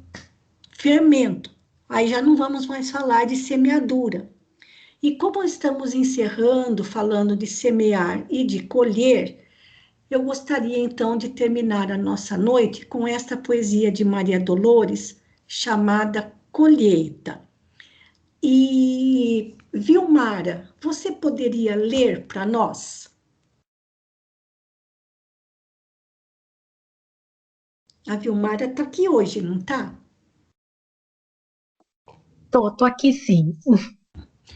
fermento. Aí já não vamos mais falar de semeadura. E como estamos encerrando, falando de semear e de colher, eu gostaria então de terminar a nossa noite com esta poesia de Maria Dolores, chamada Colheita. E, Vilmara, você poderia ler para nós? A Vilmara está aqui hoje, não está? Tô aqui sim.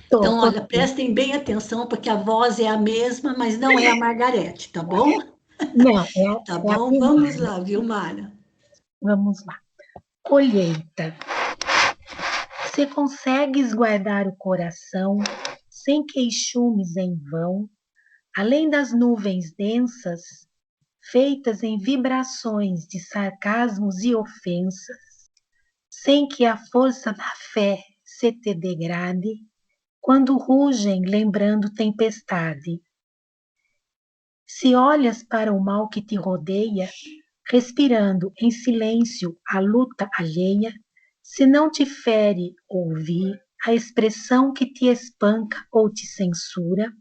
Então, olha, prestem bem atenção, porque a voz é a mesma, mas não é a Margarete, tá bom? Não, Tá bom? Vamos lá, Vilmara. Vamos lá. Colheita. Você consegues guardar o coração sem queixumes em vão, além das nuvens densas, feitas em vibrações de sarcasmos e ofensas, sem que a força da fé se te degrade, quando rugem lembrando tempestade. Se olhas para o mal que te rodeia, respirando em silêncio a luta alheia, se não te fere ouvir a expressão que te espanca ou te censura,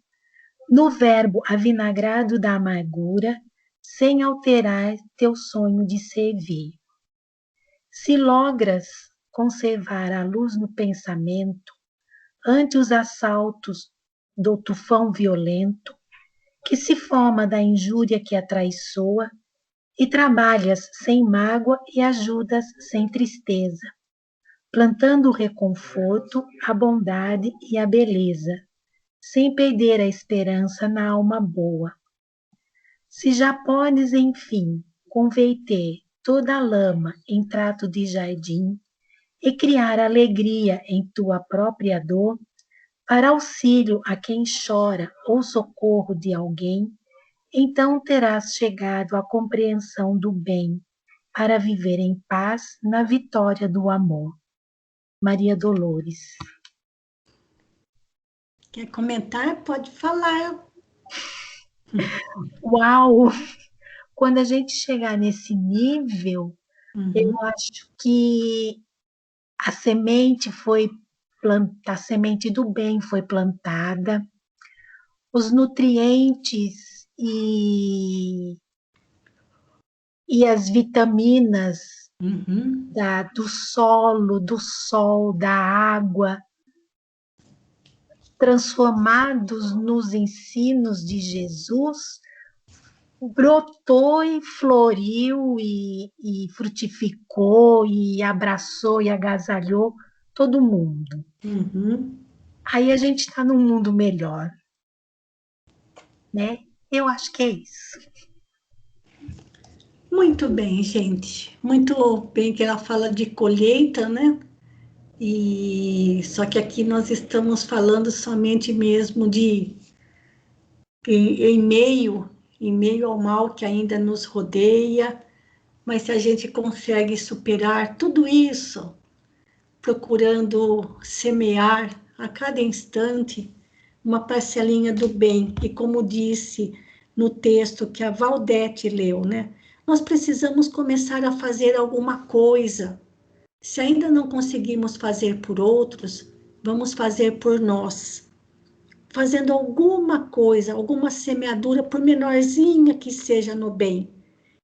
no verbo avinagrado da amargura, sem alterar teu sonho de servir. Se logras conservar a luz no pensamento, ante os assaltos do tufão violento, que se forma da injúria que atraiçoa, e trabalhas sem mágoa e ajudas sem tristeza, plantando o reconforto, a bondade e a beleza, sem perder a esperança na alma boa. Se já podes, enfim, converter toda a lama em trato de jardim e criar alegria em tua própria dor, para auxílio a quem chora ou socorro de alguém, então terás chegado à compreensão do bem, para viver em paz na vitória do amor. Maria Dolores. Quer comentar? Pode falar. Uau! Quando a gente chegar nesse nível, eu acho que a semente a semente do bem foi plantada, os nutrientes e as vitaminas do solo, do sol, da água, transformados nos ensinos de Jesus, brotou e floriu e frutificou e abraçou e agasalhou todo mundo. Aí a gente está num mundo melhor, né? Eu acho que é isso. Muito bem, gente. Muito bem que ela fala de colheita, né? E só que aqui nós estamos falando somente mesmo de em meio ao mal que ainda nos rodeia, mas se a gente consegue superar tudo isso, procurando semear a cada instante uma parcelinha do bem, e como disse no texto que a Valdete leu, né? Nós precisamos começar a fazer alguma coisa. Se ainda não conseguimos fazer por outros, vamos fazer por nós. Fazendo alguma coisa, alguma semeadura, por menorzinha que seja no bem,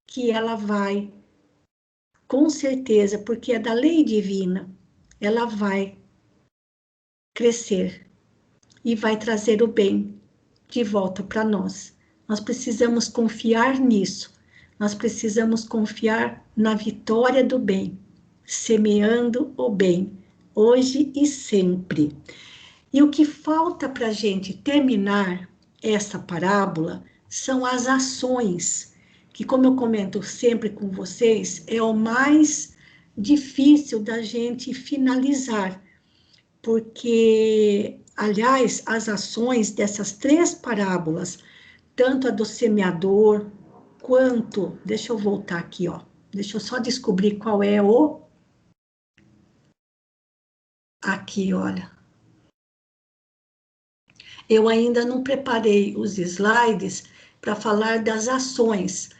que ela vai, com certeza, porque é da lei divina, ela vai crescer e vai trazer o bem de volta para nós. Nós precisamos confiar nisso, nós precisamos confiar na vitória do bem, semeando o bem, hoje e sempre. E o que falta para a gente terminar essa parábola são as ações, que, como eu comento sempre com vocês, é o mais difícil da gente finalizar, porque, aliás, as ações dessas 3 parábolas, tanto a do semeador, quanto, deixa eu voltar aqui, ó, deixa eu só descobrir qual é aqui, olha. Eu ainda não preparei os slides para falar das ações,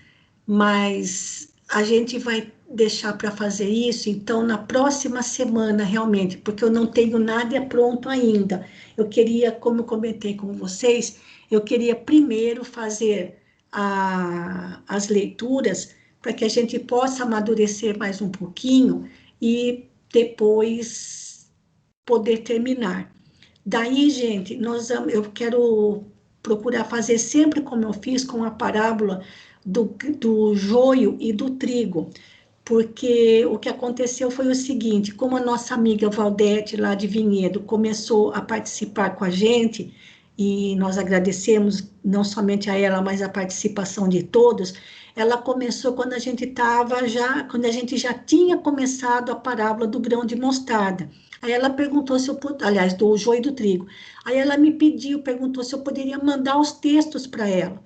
mas a gente vai deixar para fazer isso, então, na próxima semana, realmente, porque eu não tenho nada pronto ainda. Eu queria, como eu comentei com vocês, eu queria primeiro fazer as leituras para que a gente possa amadurecer mais um pouquinho e depois poder terminar. Daí, gente, eu quero procurar fazer sempre como eu fiz com a parábola do joio e do trigo, porque o que aconteceu foi o seguinte: como a nossa amiga Valdete, lá de Vinhedo, começou a participar com a gente, e nós agradecemos não somente a ela, mas a participação de todos, ela começou quando a gente já tinha começado a parábola do grão de mostarda. Aí ela perguntou se eu, aliás, do joio e do trigo. Aí ela me pediu, perguntou se eu poderia mandar os textos para ela.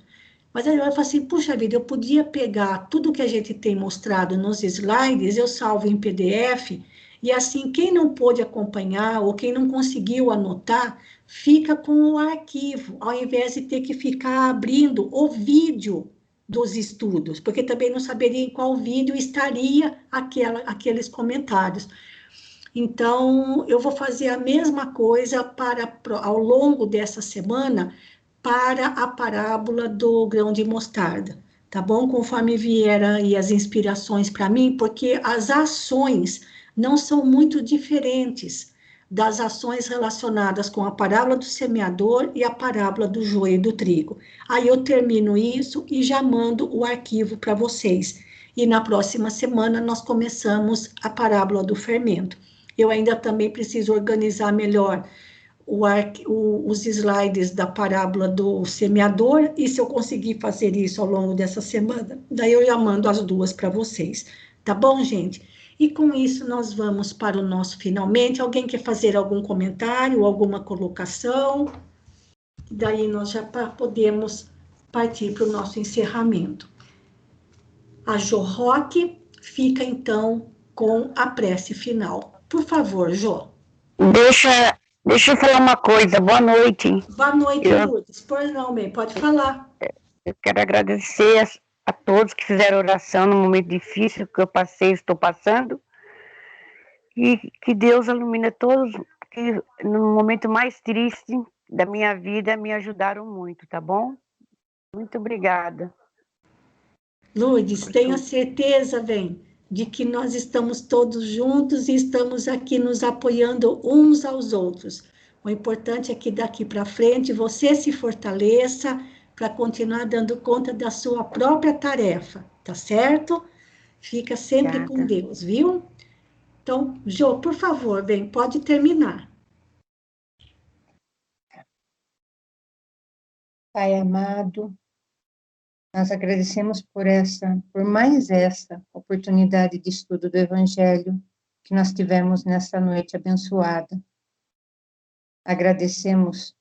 Mas aí ela falou assim, puxa vida, eu podia pegar tudo que a gente tem mostrado nos slides, eu salvo em PDF, e assim, quem não pôde acompanhar ou quem não conseguiu anotar, fica com o arquivo, ao invés de ter que ficar abrindo o vídeo dos estudos, porque também não saberia em qual vídeo estaria aqueles comentários. Então, eu vou fazer a mesma coisa ao longo dessa semana para a parábola do grão de mostarda, tá bom? Conforme vieram aí as inspirações para mim, porque as ações não são muito diferentes das ações relacionadas com a parábola do semeador e a parábola do joio e do trigo. Aí eu termino isso e já mando o arquivo para vocês. E na próxima semana nós começamos a parábola do fermento. Eu ainda também preciso organizar melhor os slides da parábola do semeador, e se eu conseguir fazer isso ao longo dessa semana, daí eu já mando as duas para vocês. Tá bom, gente? E com isso nós vamos para o nosso finalmente. Alguém quer fazer algum comentário, alguma colocação? Daí nós já podemos partir para o nosso encerramento. A Jo Roque fica então com a prece final. Por favor, Jo. Deixa eu falar uma coisa. Boa noite. Boa noite, Lourdes. Pois não, bem, pode falar. Eu quero agradecer a todos que fizeram oração no momento difícil que eu passei, estou passando. E que Deus ilumine todos que no momento mais triste da minha vida me ajudaram muito, tá bom? Muito obrigada. Lourdes, tenha certeza, bem, de que nós estamos todos juntos e estamos aqui nos apoiando uns aos outros. O importante é que daqui para frente você se fortaleça para continuar dando conta da sua própria tarefa, tá certo? Fica sempre Obrigada. com Deus, viu? Então, Jo, por favor, bem, pode terminar. Pai amado, nós agradecemos por mais essa oportunidade de estudo do Evangelho que nós tivemos nessa noite abençoada. Agradecemos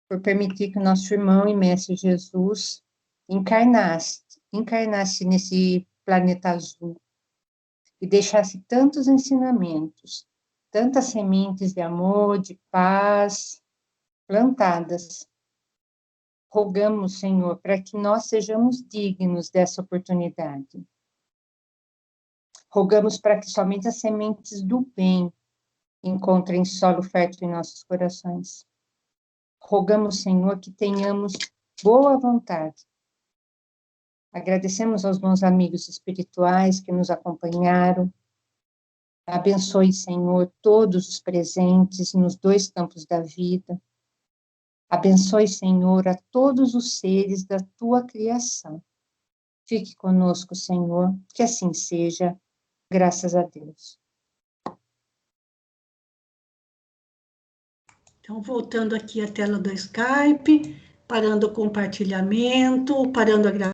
por permitir que o nosso irmão e mestre Jesus encarnasse nesse planeta azul e deixasse tantos ensinamentos, tantas sementes de amor, de paz plantadas. Rogamos, Senhor, para que nós sejamos dignos dessa oportunidade. Rogamos para que somente as sementes do bem encontrem solo fértil em nossos corações. Rogamos, Senhor, que tenhamos boa vontade. Agradecemos aos bons amigos espirituais que nos acompanharam. Abençoe, Senhor, todos os presentes nos dois campos da vida. Abençoe, Senhor, a todos os seres da Tua criação. Fique conosco, Senhor, que assim seja, graças a Deus. Então, voltando aqui à tela do Skype, parando o compartilhamento, parando a gravação.